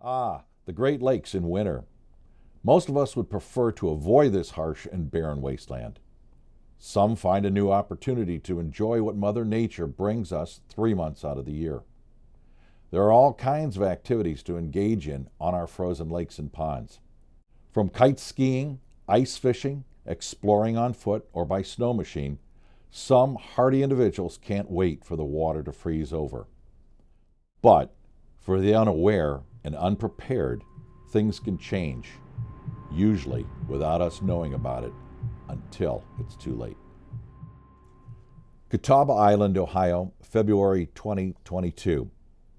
Ah, the Great Lakes in winter. Most of us would prefer to avoid this harsh and barren wasteland. Some find a new opportunity to enjoy what Mother Nature brings us 3 months out of the year. There are all kinds of activities to engage in on our frozen lakes and ponds. From kite skiing, ice fishing, exploring on foot or by snow machine, some hardy individuals can't wait for the water to freeze over. But for the unaware and unprepared, things can change, usually without us knowing about it until it's too late. Catawba Island, Ohio, February 2022.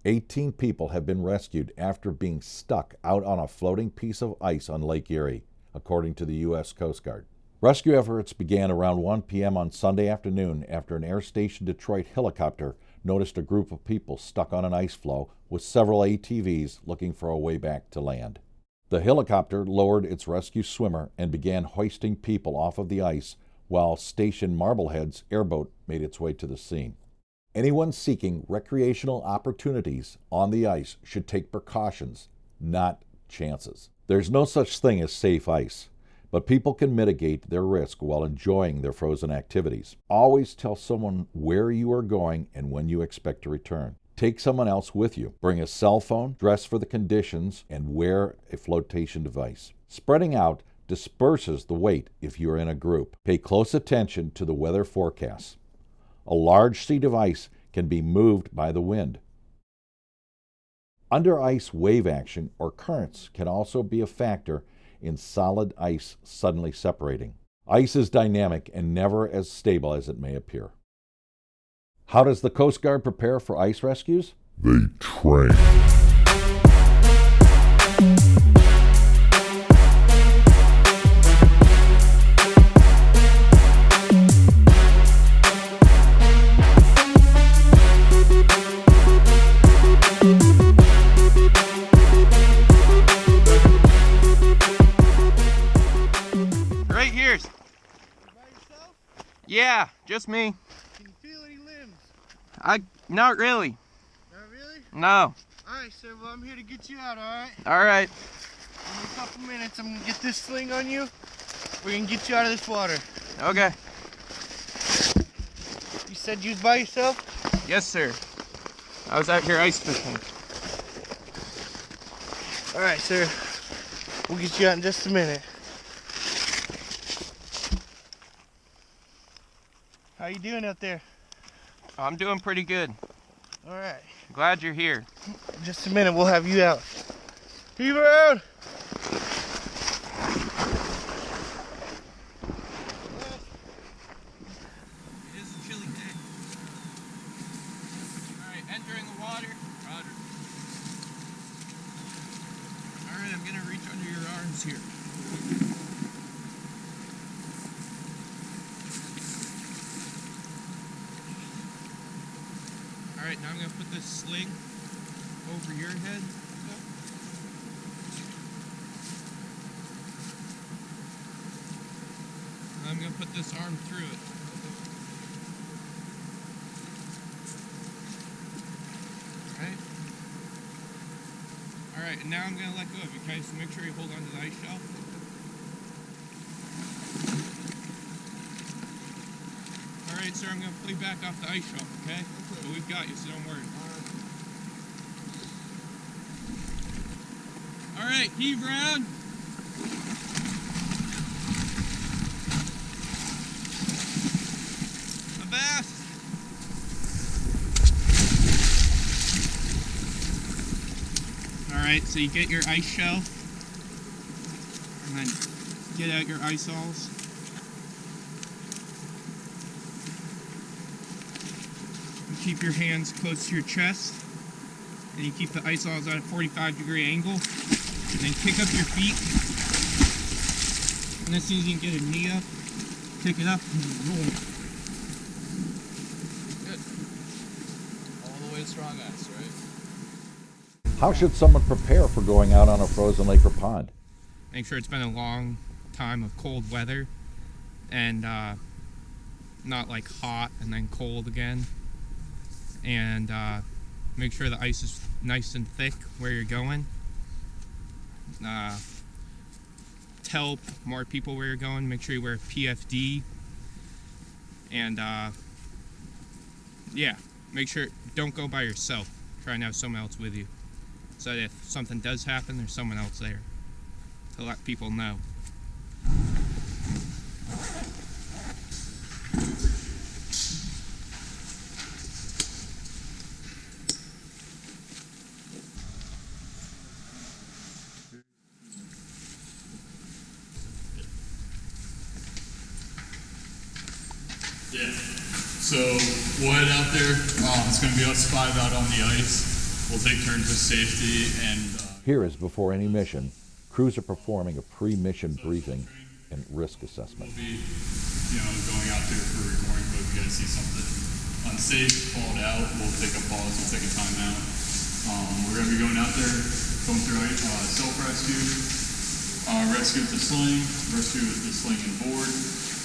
18 people have been rescued after being stuck out on a floating piece of ice on Lake Erie, according to the U.S. Coast Guard. Rescue efforts began around 1 p.m. on Sunday afternoon after an Air Station Detroit helicopter noticed a group of people stuck on an ice floe with several ATVs looking for a way back to land. The helicopter lowered its rescue swimmer and began hoisting people off of the ice while Station Marblehead's airboat made its way to the scene. Anyone seeking recreational opportunities on the ice should take precautions, not chances. There's no such thing as safe ice, but people can mitigate their risk while enjoying their frozen activities. Always tell someone where you are going and when you expect to return. Take someone else with you. Bring a cell phone, dress for the conditions, and wear a flotation device. Spreading out disperses the weight if you're in a group. Pay close attention to the weather forecasts. A large sheet of ice can be moved by the wind. Under ice wave action or currents can also be a factor in solid ice suddenly separating. Ice is dynamic and never as stable as it may appear. How does the Coast Guard prepare for ice rescues? They train. Right here. By yourself? Yeah, just me. Can you feel any limbs? Not really. Not really? No. Alright, sir, well, I'm here to get you out, alright? Alright. In a couple minutes, I'm gonna get this sling on you. We're gonna get you out of this water. Okay. You said you was by yourself? Yes, sir. I was out here ice fishing. Alright, sir. We'll get you out in just a minute. How you doing out there? I'm doing pretty good. Alright. Glad you're here. In just a minute, we'll have you out. Heave around! It is a chilly day. Alright, entering the water. Roger. Alright, I'm gonna reach under your arms here. Alright, now I'm going to put this sling over your head. And I'm going to put this arm through it. Alright? Alright, and now I'm going to let go of you, okay? So make sure you hold on to the ice shelf. Alright, sir, I'm going to pull you back off the ice shelf, okay? But we've got you, so don't worry. Alright, heave round. A bass. Alright, so you get your ice shelf. And then get out your ice alls. Keep your hands close to your chest, and you keep the ice alls at a 45-degree angle, and then kick up your feet, and as soon as you can get a knee up, pick it up and roll. Good. All the way to strong ice, right? How should someone prepare for going out on a frozen lake or pond? Make sure it's been a long time of cold weather, and not like hot and then cold again. And make sure the ice is nice and thick where you're going. tell more people where you're going. Make sure you wear PFD. And yeah, make sure don't go by yourself. Try and have someone else with you, so that if something does happen, there's someone else there to let people know. Yeah. So we'll head out there. It's going to be us 5 out on the ice. We'll take turns with safety and. Here is before any mission. Crews are performing a pre-mission briefing and risk assessment. We'll be, going out there for recording, but if you guys see something unsafe, call it out. We'll take a pause. We'll take a timeout. We're going to be going out there, going through self-rescue, rescue with the sling, rescue with the sling and board.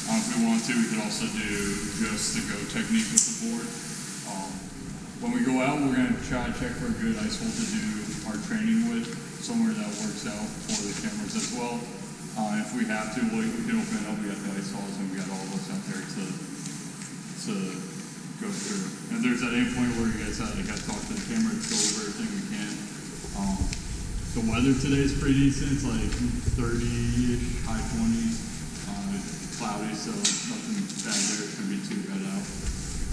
If we want to, we could also do just the go technique with the board. When we go out, we're going to try to check for a good ice hole to do our training with, somewhere that works out for the cameras as well. If we have to, we can open it up. We got the ice holes and we got all of us out there to go through. And if there's at any point where you guys got to talk to the camera, to go over everything we can. The weather today is pretty decent. It's like 30-ish, high 20s. Cloudy, so nothing bad there. It shouldn't be too bad out.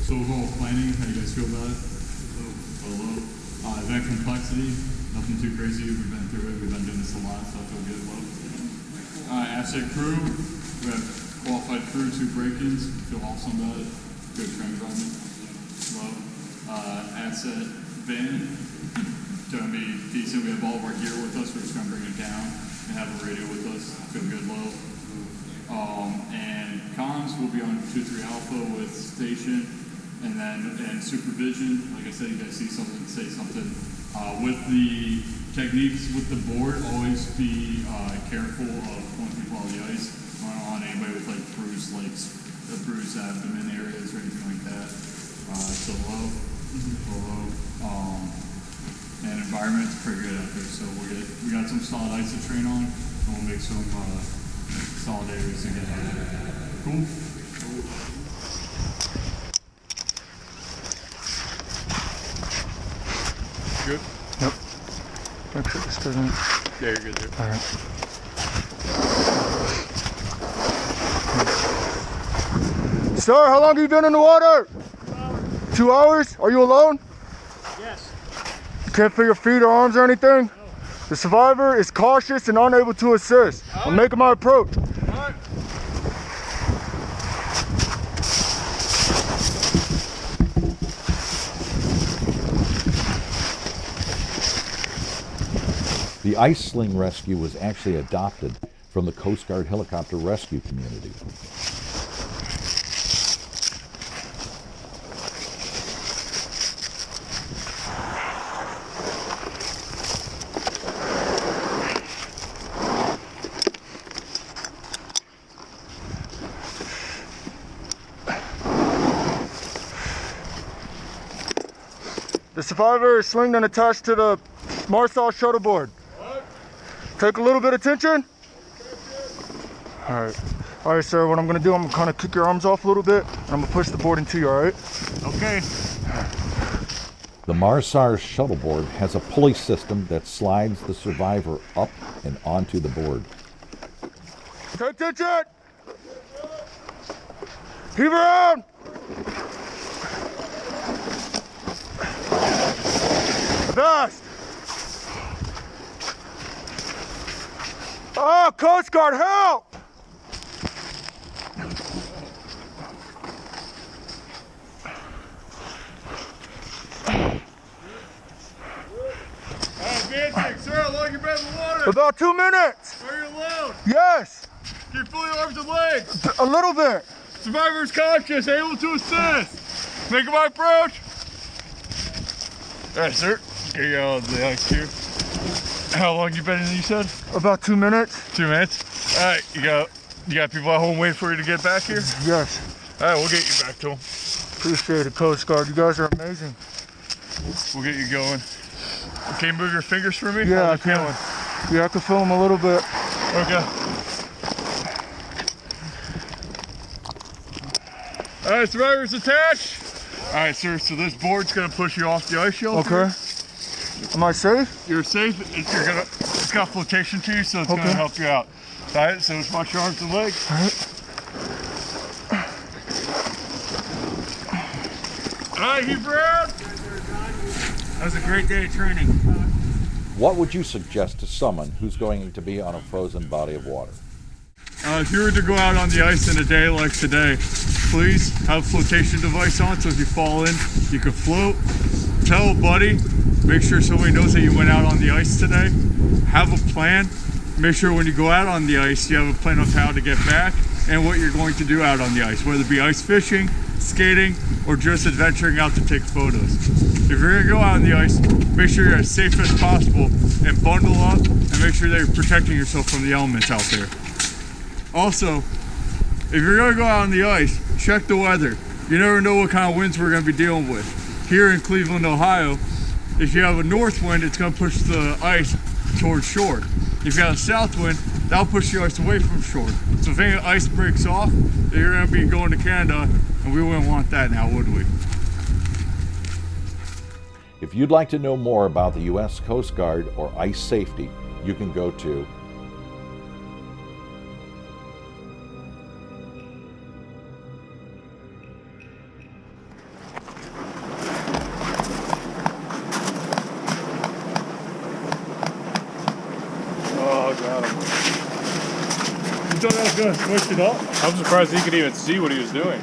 So overall planning, how do you guys feel about it? Low. Event complexity, nothing too crazy. We've been through it. We've been doing this a lot, so I feel good. Low. Asset crew, we have qualified crew, 2 break-ins. Feel awesome about it. Good train environment. Low. Asset van, gonna be decent. We have all of our gear with us. We're just gonna bring it down and have a radio with us. Feel good. Low. And comms will be on 2-3 Alpha with station, and supervision. Like I said, you guys see something, say something. With the techniques with the board, always be careful of pulling people on the ice. I don't want anybody with like bruised legs, bruised abdomen areas or anything like that. So low. And environment's pretty good out there. So we got some solid ice to train on, and we'll make some solid areas to get out there. Cool? Good? Yep. Make sure this doesn't. Yeah, you're good there. Alright. Sir, how long have you been in the water? 2 hours. 2 hours? Are you alone? Yes. You can't feel your feet or arms or anything? No. The survivor is cautious and unable to assist. I'm making my approach. The ice sling rescue was actually adopted from the Coast Guard helicopter rescue community. The survivor is slinged and attached to the Marsal shuttleboard. Take a little bit of tension. All right, sir. What I'm gonna do, I'm gonna kind of kick your arms off a little bit, and I'm gonna push the board into you. All right? Okay. The Marsar shuttleboard has a pulley system that slides the survivor up and onto the board. Take tension. Heave around. Fast. Oh, Coast Guard, help! Advancing, sir. How long you been in the water? About 2 minutes. Are you alone? Yes, Can you feel your arms and legs? a little bit. Survivor's conscious, able to assist. Making my approach. All right, sir. Here you go, the ice cube. How long you been in, you said? About 2 minutes. 2 minutes. All right, you got people at home waiting for you to get back here? Yes, All right, we'll get you back to them. appreciate it, Coast Guard. You guys are amazing. We'll get you going. Can you move your fingers for me? Yeah, How's I it can. feeling? Yeah, I can feel them a little bit. Okay. All right, survivors attached. All right, sir, so this board's gonna push you off the ice shelter. Okay. Am I safe? You're safe. It's got flotation to you, so it's Okay. gonna help you out. All right, so let's wash your arms and legs. All right. All right, Hugh Brown. That was a great day of training. What would you suggest to someone who's going to be on a frozen body of water? If you were to go out on the ice in a day like today, please have a flotation device on so if you fall in, you can float. Tell a buddy, make sure somebody knows that you went out on the ice today. Have a plan. Make sure when you go out on the ice, you have a plan of how to get back and what you're going to do out on the ice, whether it be ice fishing, skating, or just adventuring out to take photos. If you're gonna go out on the ice, make sure you're as safe as possible and bundle up and make sure that you're protecting yourself from the elements out there. Also, if you're gonna go out on the ice, check the weather. You never know what kind of winds we're gonna be dealing with. Here in Cleveland, Ohio, if you have a north wind, it's gonna push the ice towards shore. If you got a south wind, that'll push the ice away from shore. So if any ice breaks off, you're gonna be going to Canada, and we wouldn't want that now, would we? If you'd like to know more about the U.S. Coast Guard or ice safety, you can go to Oh, got him. You thought I was gonna switch it up? I'm surprised he could even see what he was doing.